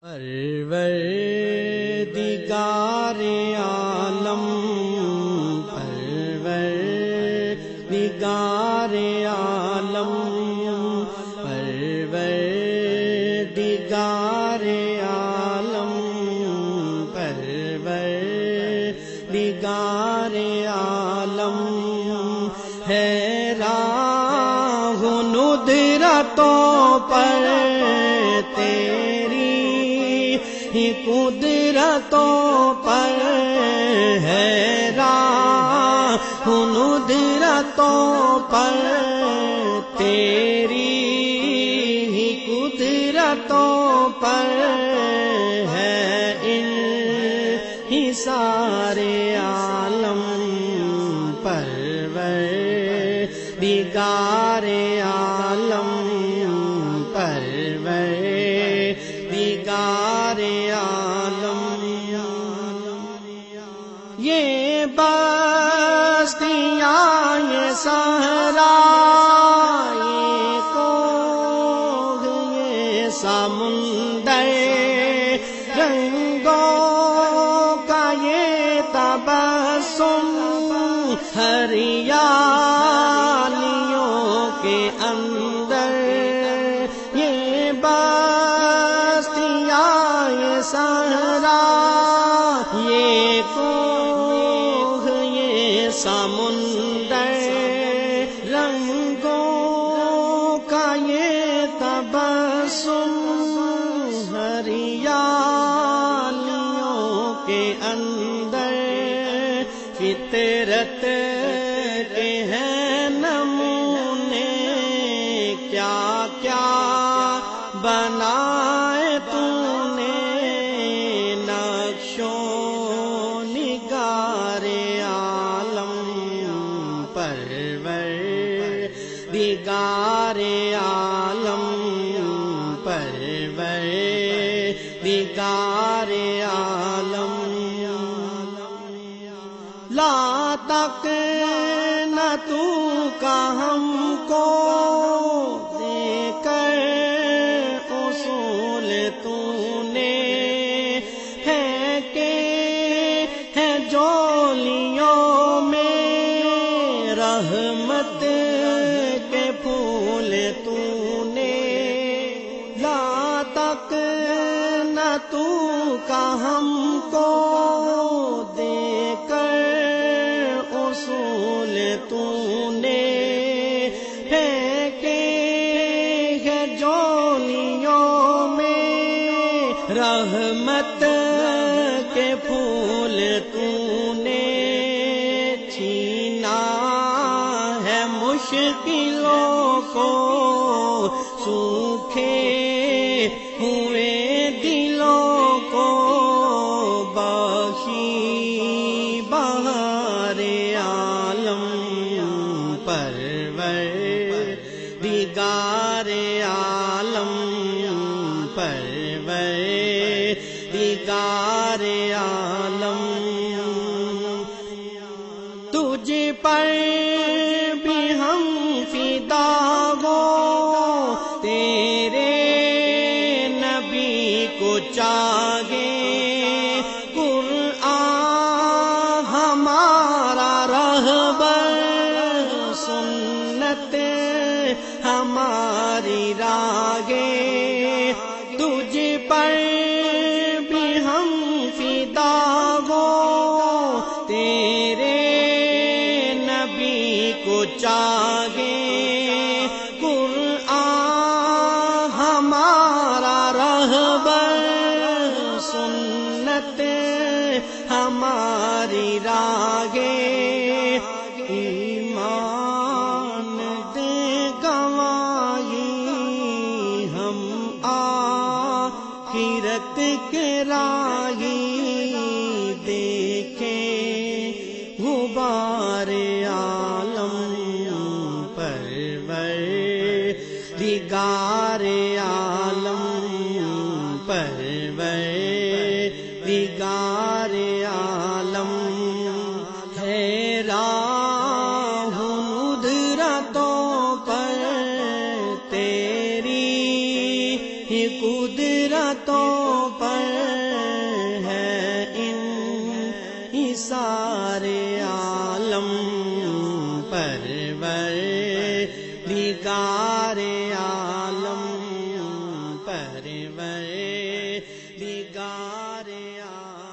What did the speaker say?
پروردگار عالم پروردگار عالم پروردگار عالم پروردگار عالم ہے راہ ندرتوں پر ہی قدرتوں پر ہے راہ ندرتوں پر تیری ہی قدرتوں پر ہے ان سارے عالم پروردگار عالم پروردگار عالم یہ بستیاں یہ صحرا یہ کوہ یہ سمندر رنگوں کا یہ تبسم ہریالیوں کے اندر یہ بستیاں یہ صحرا یہ کوہ یہ سمندر رنگوں کا یہ تبسم ہریالیوں کے اندر فطرت کے ہیں نمونے کیا کیا بنائے تو نے نقش و نگار عالم پروردگار عالم پروردگار عالم لا تک نہ تو کا ہم کو دے کر اصول تو نے ہے کہ ہے جولیوں میں رحمت کے پھول تو نے لا تک نہ تو کا ہم کو دے کر اصول تو نے پھینکے ہے جولیوں میں رحمت کے پھول تو نے چھینا ہے مشکلوں کو سوکھے ہوئے دلوں کو بخشی بہار عالم پروردگار عالم پروردگار عالم تجھ پر بھی ہم فدا ہو تیرے نبی کو چاہے قرآن ہمارا رہبر سنت ہماری راگے تجھ پر بھی ہم فدا ہو تیرے نبی کو چاہے قرآن ہمارا رہبر سنت ہماری راگے ایمان دے گواہی ہم آخرت کے راہی دیکھیں غبار عالم پروردگار عالم پروردگار عالم ہے راہ ندرتوں پر تیری ہی قدرت فطرتوں پر ہے انحصار عالم، پروردگار عالم، پروردگار عالم۔